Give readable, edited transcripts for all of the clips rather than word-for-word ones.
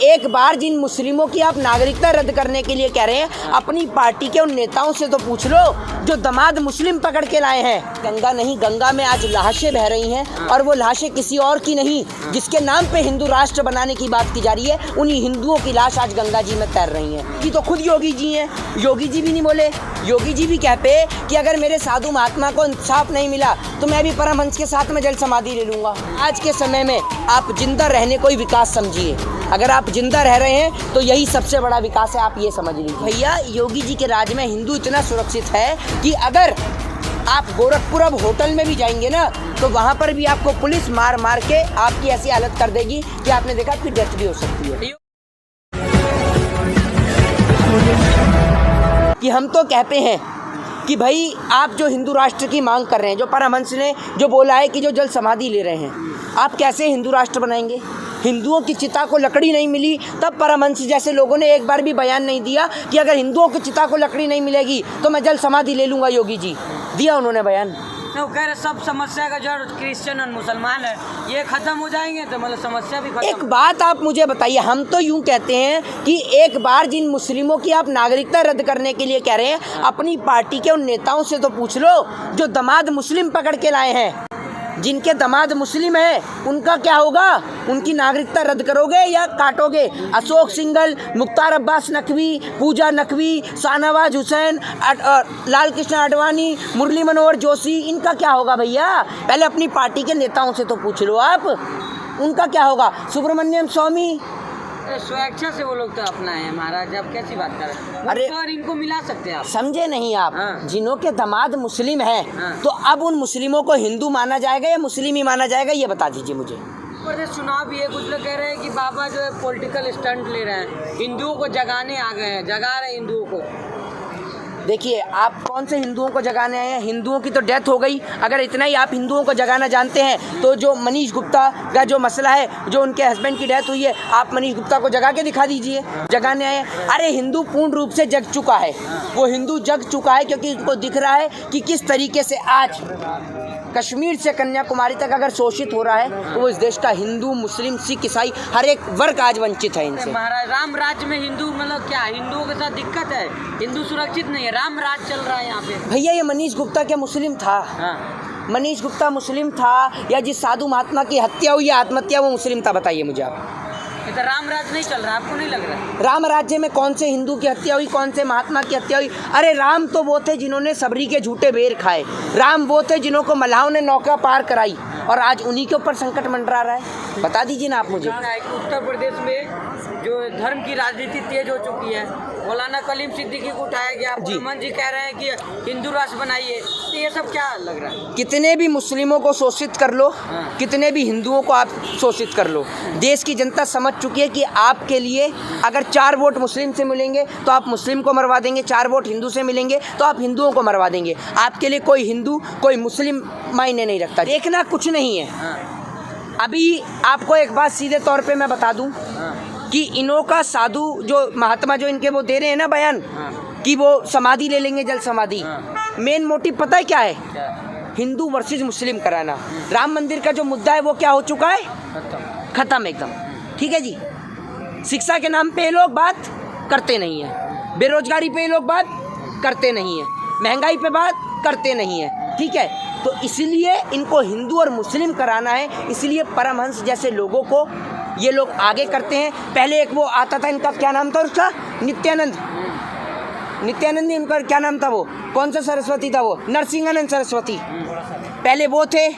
एक बार जिन मुस्लिमों की आप नागरिकता रद्द करने के लिए कह रहे हैं, अपनी पार्टी के उन नेताओं से तो पूछ लो जो दामाद मुस्लिम पकड़ के लाए हैं। गंगा नहीं, गंगा में आज लाशें बह रही हैं और वो लाशें किसी और की नहीं, जिसके नाम पे हिंदू राष्ट्र बनाने की बात की जा रही है, उन्हीं हिंदुओं की लाश आज गंगा जी में तैर रही है। कि तो खुद योगी जी हैं, योगी जी भी नहीं बोले। योगी जी भी कहते कि अगर मेरे साधु महात्मा को इंसाफ नहीं मिला तो मैं भी परमहंस के साथ में जल समाधि ले लूँगा। आज के समय में आप जिंदा रहने को ही विकास समझिए। अगर आप जिंदा रह रहे हैं तो यही सबसे बड़ा विकास है, आप ये समझ लीजिए। भैया योगी जी के राज में हिंदू इतना सुरक्षित है कि अगर आप गोरखपुर अब होटल में भी जाएंगे ना तो वहाँ पर भी आपको पुलिस मार मार के आपकी ऐसी हालत कर देगी कि आपने देखा आपकी डेथ भी हो सकती है। कि हम तो कहते हैं कि भाई आप जो हिंदू राष्ट्र की मांग कर रहे हैं, जो परमहंस ने जो बोला है कि जो जल समाधि ले रहे हैं, आप कैसे हिंदू राष्ट्र बनाएंगे? हिंदुओं की चिता को लकड़ी नहीं मिली तब परमहंस जैसे लोगों ने एक बार भी बयान नहीं दिया कि अगर हिंदुओं की चिता को लकड़ी नहीं मिलेगी तो मैं जल समाधि ले लूँगा। योगी जी दिया उन्होंने बयान। तो कह रहे सब समस्या का जड़ क्रिश्चियन और मुसलमान है, ये खत्म हो जाएंगे तो मतलब समस्या भी खत्म। एक बात आप मुझे बताइए, हम तो यूँ कहते हैं कि एक बार जिन मुस्लिमों की आप नागरिकता रद्द करने के लिए कह रहे हैं, अपनी पार्टी के उन नेताओं से तो पूछ लो जो दामाद मुस्लिम पकड़ के लाए हैं। जिनके दामाद मुस्लिम है उनका क्या होगा? उनकी नागरिकता रद्द करोगे या काटोगे? अशोक सिंघल, मुख्तार अब्बास नकवी, पूजा नकवी, शाहनवाज हुसैन, लाल कृष्ण आडवाणी, मुरली मनोहर जोशी, इनका क्या होगा भैया? पहले अपनी पार्टी के नेताओं से तो पूछ लो आप, उनका क्या होगा? सुब्रमण्यम स्वामी स्वेच्छा से वो लोग तो अपना है महाराज, आप कैसी बात कर रहे हैं? अरे और इनको मिला सकते हैं आप, समझे नहीं आप? जिन्हों के दामाद मुस्लिम हैं तो अब उन मुस्लिमों को हिंदू माना जाएगा या मुस्लिम ही माना जाएगा, ये बता दीजिए मुझे। पर चुनाव भी है, कुछ लोग कह रहे हैं कि बाबा जो है पॉलिटिकल स्टंट ले रहे हैं, हिंदुओं को जगाने आ गए हैं, जगा रहे हैं हिंदुओं को। देखिए आप कौन से हिंदुओं को जगाने आए हैं? हिंदुओं की तो डेथ हो गई। अगर इतना ही आप हिंदुओं को जगाना जानते हैं तो जो मनीष गुप्ता का जो मसला है, जो उनके हस्बैंड की डेथ हुई है, आप मनीष गुप्ता को जगा के दिखा दीजिए। जगाने आए, अरे हिंदू पूर्ण रूप से जग चुका है, वो हिंदू जग चुका है क्योंकि उनको दिख रहा है कि किस तरीके से आज कश्मीर से कन्याकुमारी तक अगर शोषित हो रहा है तो वो इस देश का हिंदू, मुस्लिम, सिख, ईसाई हर एक वर्ग आज वंचित है इनसे। महाराज राम राज्य में हिंदू मतलब क्या हिंदुओं के साथ दिक्कत है? हिंदू सुरक्षित नहीं है, राम राज चल रहा है यहाँ पे। भैया ये मनीष गुप्ता क्या मुस्लिम था? मनीष गुप्ता मुस्लिम था या जिस साधु महात्मा की हत्या हुई, आत्महत्या, वो मुस्लिम था? बताइए मुझे आप। तो राम राज नहीं चल रहा, आपको नहीं लग रहा? राम राज्य में कौन से हिंदू की हत्या हुई, कौन से महात्मा की हत्या हुई? अरे राम तो वो थे जिन्होंने सबरी के झूठे बेर खाए, राम वो थे जिन्हों को मल्लाहों ने नौका पार कराई और आज उन्हीं के ऊपर संकट मंडरा रहा है। बता दीजिए ना आप मुझे। उत्तर प्रदेश में जो धर्म की राजनीति तेज हो चुकी है, मौलाना कलीम सिद्दीकी को उठाया गया, परमहंस जी कह रहे हैं कि हिंदू राष्ट्र बनाइए, तो ये सब क्या लग रहा है? कितने भी मुस्लिमों को शोषित कर लो, कितने भी हिंदुओं को आप शोषित कर लो, देश की जनता समझ चुकी है कि आपके लिए अगर 4 वोट मुस्लिम से मिलेंगे तो आप मुस्लिम को मरवा देंगे, 4 वोट हिंदू से मिलेंगे तो आप हिंदुओं को मरवा देंगे। आपके लिए कोई हिंदू कोई मुस्लिम मायने नहीं रखता। देखना कुछ नहीं है। अभी आपको एक बात सीधे तौर पे मैं बता दूं कि इनों का साधु जो महात्मा जो इनके वो दे रहे हैं ना बयान कि वो समाधि ले लेंगे, जल समाधि, मेन मोटिव पता है क्या है? हिंदू वर्सेस मुस्लिम कराना। राम मंदिर का जो मुद्दा है वो क्या हो चुका है? खत्म एकदम। ठीक है जी। शिक्षा के नाम पे ये लोग बात करते नहीं है, बेरोजगारी पे ये लोग बात करते नहीं है, महंगाई पे बात करते नहीं है। ठीक है, तो इसलिए इनको हिंदू और मुस्लिम कराना है, इसलिए परमहंस जैसे लोगों को ये लोग आगे करते हैं। पहले एक वो आता था, इनका क्या नाम था उसका? नित्यानंद। नित्यानंद नहीं, उनका क्या नाम था? वो कौन सा सरस्वती था? वो नरसिंहानंद सरस्वती। पहले वो थे,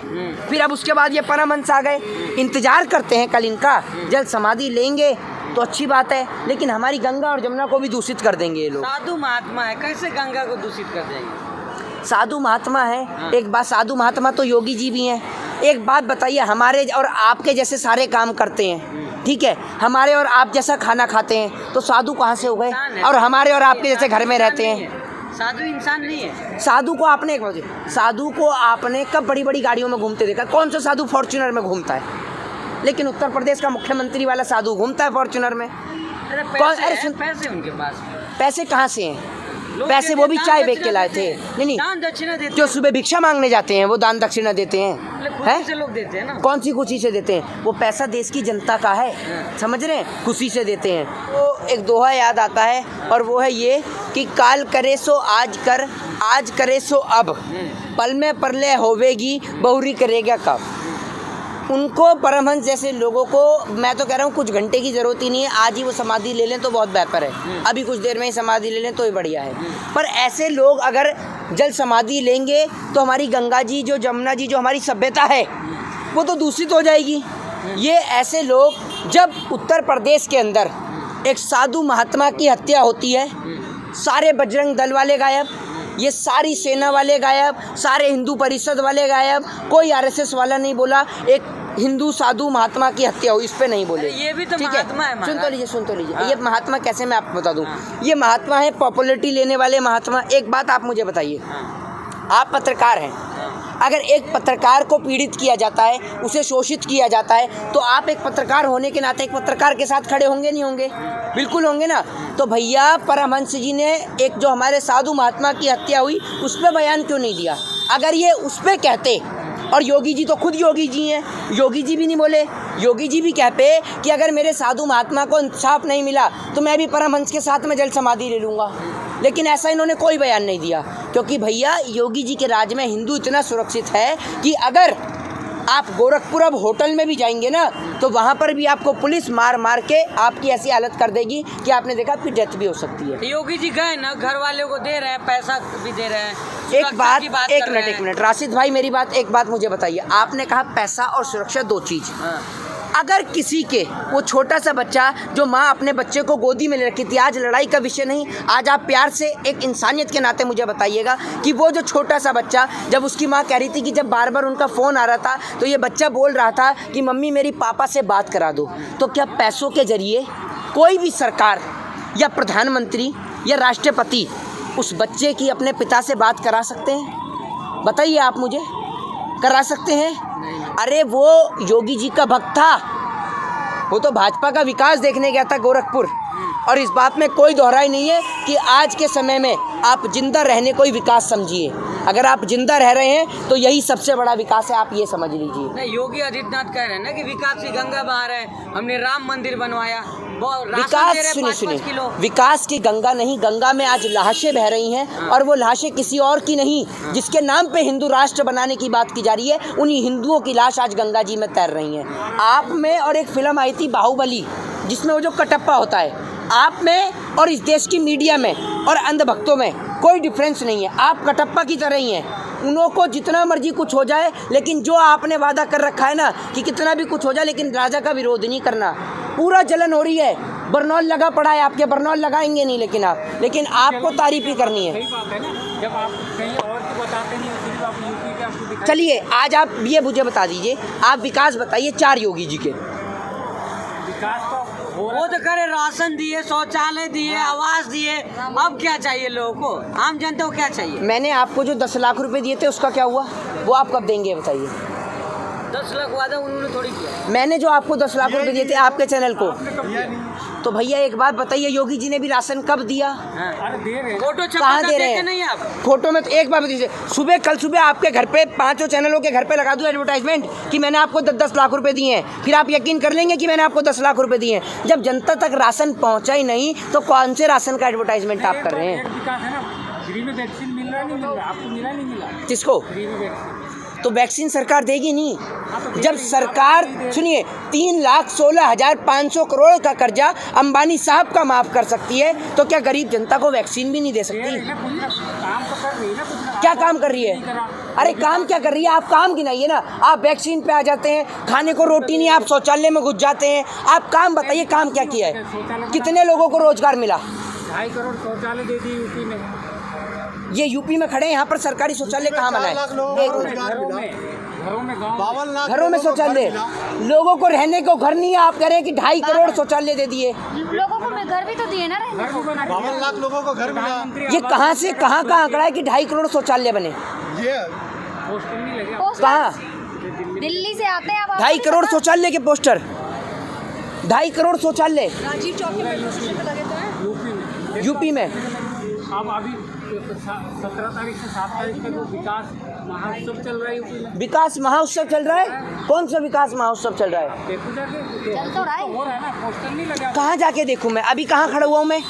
फिर अब उसके बाद ये परमहंस आ गए। इंतजार करते हैं कल इनका, जल समाधि लेंगे तो अच्छी बात है, लेकिन हमारी गंगा और जमुना को भी दूषित कर देंगे ये लोग। साधु महात्मा है, कैसे गंगा को दूषित कर देंगे? साधु महात्मा है। एक बात, साधु महात्मा तो योगी जी भी हैं। एक बात बताइए, हमारे और आपके जैसे सारे काम करते हैं, ठीक है, हमारे और आप जैसा खाना खाते हैं, तो साधु कहाँ से हो गए? और हमारे और आपके जैसे घर में रहते हैं। साधु इंसान नहीं है। साधु को आपने साधु को आपने कब बड़ी बड़ी गाड़ियों में घूमते देखा? कौन सा साधु फॉर्च्यूनर में घूमता है? लेकिन उत्तर प्रदेश का मुख्यमंत्री वाला साधु घूमता है फॉर्च्यूनर में। पैसे उनके पास, पैसे कहाँ से हैं? पैसे वो भी चाय बेच के लाए थे। नहीं, दान दक्षिणा देते जो सुबह भिक्षा मांगने जाते हैं वो दान दक्षिणा देते हैं। खुशी से लोग देते हैं ना। कौन सी खुशी से देते हैं? वो पैसा देश की जनता का है, समझ रहे हैं, खुशी से देते हैं। तो एक दोहा याद आता है और वो है ये कि काल करे सो आज कर, आज करे सो अब, पल में परलय होवेगी, बहुरी करेगा कब। उनको परमहंस जैसे लोगों को मैं तो कह रहा हूँ कुछ घंटे की ज़रूरत ही नहीं है, आज ही वो समाधि ले लें तो बहुत बेहतर है, अभी कुछ देर में ही समाधि ले लें तो ही बढ़िया है। पर ऐसे लोग अगर जल समाधि लेंगे तो हमारी गंगा जी जो जमुना जी जो हमारी सभ्यता है वो तो दूषित हो जाएगी। ये ऐसे लोग जब उत्तर प्रदेश के अंदर एक साधु महात्मा की हत्या होती है, सारे बजरंग दल वाले गायब, ये सारी सेना वाले गायब, सारे हिंदू परिषद वाले गायब, कोई आरएसएस वाला नहीं बोला, एक हिंदू साधु महात्मा की हत्या हुई, इस पे नहीं बोले। ये भी तो ठीक महात्मा है। सुन तो लीजिए ये महात्मा कैसे मैं आपको बता दूं। ये महात्मा है पॉपुलैरिटी लेने वाले महात्मा। एक बात आप मुझे बताइए, आप पत्रकार हैं, अगर एक पत्रकार को पीड़ित किया जाता है, उसे शोषित किया जाता है, तो आप एक पत्रकार होने के नाते एक पत्रकार के साथ खड़े होंगे नहीं होंगे? बिल्कुल होंगे ना। तो भैया परमहंस जी ने एक जो हमारे साधु महात्मा की हत्या हुई उस पर बयान क्यों नहीं दिया? अगर ये उस पर कहते, और योगी जी तो खुद योगी जी हैं, योगी जी भी नहीं बोले, योगी जी भी कहते कि अगर मेरे साधु महात्मा को इंसाफ नहीं मिला तो मैं भी परमहंस के साथ में जल समाधि ले लूँगा, लेकिन ऐसा इन्होंने कोई बयान नहीं दिया। क्योंकि भैया योगी जी के राज में हिंदू इतना सुरक्षित है कि अगर आप गोरखपुर अब होटल में भी जाएंगे ना तो वहाँ पर भी आपको पुलिस मार मार के आपकी ऐसी हालत कर देगी कि आपने देखा आपकी डेथ भी हो सकती है। योगी जी गए ना, घर वालों को दे रहे हैं, पैसा भी दे रहे हैं। एक मिनट राशिद भाई, मेरी बात एक बात मुझे बताइए। आपने कहा पैसा और सुरक्षा दो चीज़। अगर किसी के वो छोटा सा बच्चा जो माँ अपने बच्चे को गोदी में ले रखी थी, आज लड़ाई का विषय नहीं, आज आप प्यार से एक इंसानियत के नाते मुझे बताइएगा कि वो जो छोटा सा बच्चा, जब उसकी माँ कह रही थी कि जब बार बार उनका फ़ोन आ रहा था तो ये बच्चा बोल रहा था कि मम्मी मेरी पापा से बात करा दो, तो क्या पैसों के ज़रिए कोई भी सरकार या प्रधानमंत्री या राष्ट्रपति उस बच्चे की अपने पिता से बात करा सकते हैं? बताइए आप मुझे, करा सकते हैं? अरे वो योगी जी का भक्त था, वो तो भाजपा का विकास देखने गया था गोरखपुर, और इस बात में कोई दोहराई नहीं है कि आज के समय में आप जिंदा रहने को ही विकास समझिए। अगर आप जिंदा रह रहे हैं तो यही सबसे बड़ा विकास है, आप ये समझ लीजिए। नहीं, योगी आदित्यनाथ कह रहे हैं ना कि विकास की गंगा बहा रहे हैं, हमने राम मंदिर बनवाया, विकास सुनिए विकास की गंगा नहीं, गंगा में आज लाशें बह रही हैं और वो लाशें किसी और की नहीं, जिसके नाम पे हिंदू राष्ट्र बनाने की बात की जा रही है, उन्हीं हिंदुओं की लाश आज गंगा जी में तैर रही हैं। आप में और एक फिल्म आई थी बाहुबली, जिसमें वो जो कटप्पा होता है, आप में और इस देश की मीडिया में और अंधभक्तों में कोई डिफरेंस नहीं है। आप कटप्पा की तरह ही हैं, उन्हों को जितना मर्जी कुछ हो जाए, लेकिन जो आपने वादा कर रखा है ना कि कितना भी कुछ हो जाए लेकिन राजा का विरोध नहीं करना। पूरा जलन हो रही है, बरनौल लगा पड़ा है, आपके बरनौल लगाएंगे नहीं, लेकिन आपको तारीफ ही करनी है। जब आप कहीं और की बताते नहीं हो, आप यूपी के आपको दिखाई। चलिए आज आप ये मुझे बता दीजिए, आप विकास बताइए 4 योगी जी के। विकास तो वो तो करे, राशन दिए, शौचालय दिए, आवास दिए, अब क्या चाहिए लोगों को? आम जनता को क्या चाहिए? मैंने आपको जो 10 लाख रुपए दिए थे उसका क्या हुआ? वो आप कब देंगे बताइए? 10 लाख वादा उन्होंने थोड़ी किया। मैंने जो आपको 10 लाख रुपए दिए थे आपके चैनल को, तो भैया एक बात बताइए, योगी जी ने भी राशन कब दिया? फोटो कहाँ दे रहे हैं? नहीं आप फोटो में तो एक बात बताइए, कल सुबह आपके घर पे 5 चैनलों के घर पे लगा दूं एडवर्टाइजमेंट कि मैंने आपको 10 लाख रुपए दिए हैं, फिर आप यकीन कर लेंगे कि मैंने आपको 10 लाख रुपए दिए हैं? जब जनता तक राशन पहुंचा ही नहीं तो कौन से राशन का एडवर्टाइजमेंट आप कर रहे हैं? वैक्सीन मिल रहा नहीं मिल रहा, आपको मिला नहीं मिला? किसको? तो वैक्सीन सरकार देगी नहीं। जब सरकार सुनिए 3,16,500 करोड़ का कर्जा अंबानी साहब का माफ कर सकती है, तो क्या गरीब जनता को वैक्सीन भी नहीं दे सकती? क्या काम कर रही है? अरे काम क्या कर रही है? आप काम गिनाइए ना। आप वैक्सीन पे आ जाते हैं, खाने को रोटी नहीं, आप शौचालय में घुस जाते हैं। आप काम बताइए, काम क्या किया है? कितने लोगों को रोजगार मिला? 2.5 करोड़ शौचालय दे दी यूपी में। ये यूपी में खड़े हैं, यहाँ पर सरकारी शौचालय कहाँ बनाए? घरों में शौचालय, लोगों को रहने को घर नहीं है। आप कह रहे हैं कि 2.5 करोड़ शौचालय दे दिए लोगों को, घर भी तो दिए ना, 52 लाख लोगों को घर मिला। ये कहाँ से कहाँ आंकड़ा है कि 2.5 करोड़ शौचालय बने? ये कहाँ? दिल्ली से आते हैं। 2.5 करोड़ शौचालय के पोस्टर, 2.5 करोड़ शौचालय राजीव चौक के यूपी में। अब अभी 17 तारीख से 7 तारीख तक वो विकास महोत्सव चल रहा है यूपी में। विकास महोत्सव चल रहा है? कौन सा विकास महोत्सव चल रहा है? देखो जाके चल तो रहा है। हो रहा है ना, पोस्टर नहीं लगा। कहाँ जाके देखूँ मैं? अभी कहाँ खड़ा हुआ हूँ मैं?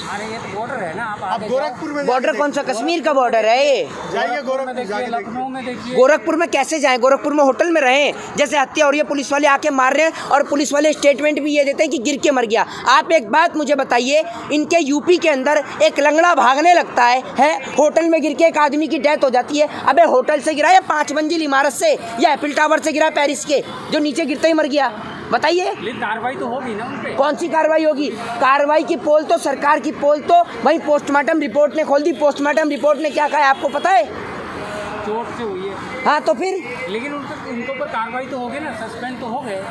अरे ये तो बॉर्डर है ना, आप आप आगे गोरखपुर में बॉर्डर कौन सा? कश्मीर का बॉर्डर है ये। जाइए, गोरखपुर में गोरखपुर देखिए, जाके देखिए। लखनऊ में देखिए। गोरखपुर में कैसे जाएं? गोरखपुर में होटल में रहें, जैसे हत्या हो रही है, पुलिस वाले आके मार रहे हैं और पुलिस वाले स्टेटमेंट भी ये देते हैं कि गिर के मर गया। आप एक बात मुझे बताइए, इनके यूपी के अंदर एक लंगड़ा भागने लगता है होटल में गिर के एक आदमी की डेथ हो जाती है। अबे होटल से गिरा या 5 मंजिल इमारत से या एफिल टावर से गिरा पेरिस के, जो नीचे गिरते ही मर गया? बताइए, लेकिन कार्रवाई तो होगी ना उन पे। कौन सी कार्रवाई होगी? कार्रवाई की पोल तो, सरकार की पोल तो वहीं पोस्टमार्टम रिपोर्ट ने खोल दी। पोस्टमार्टम रिपोर्ट ने क्या कहा है आपको पता है? चोट से हुई है। हाँ तो फिर लेकिन उनके ऊपर कार्रवाई तो होगी ना, सस्पेंड तो हो गए।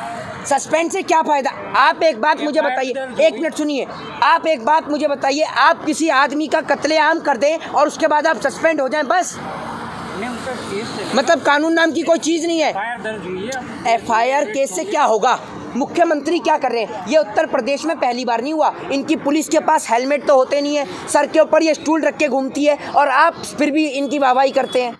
सस्पेंड से क्या फायदा? आप एक बात मुझे बताइए, एक मिनट सुनिए, आप एक बात मुझे बताइए, आप किसी आदमी का कत्लेआम कर दें और उसके बाद आप सस्पेंड हो जाएं, बस? नहीं, उनका केस है, मतलब कानून नाम की कोई चीज़ नहीं है। एफआईआर दर्ज हुई है। एफआईआर केस से क्या होगा? मुख्यमंत्री क्या कर रहे हैं? ये उत्तर प्रदेश में पहली बार नहीं हुआ। इनकी पुलिस के पास हेलमेट तो होते नहीं है, सर के ऊपर ये स्टूल रख के घूमती है और आप फिर भी इनकी वाहवाही करते हैं।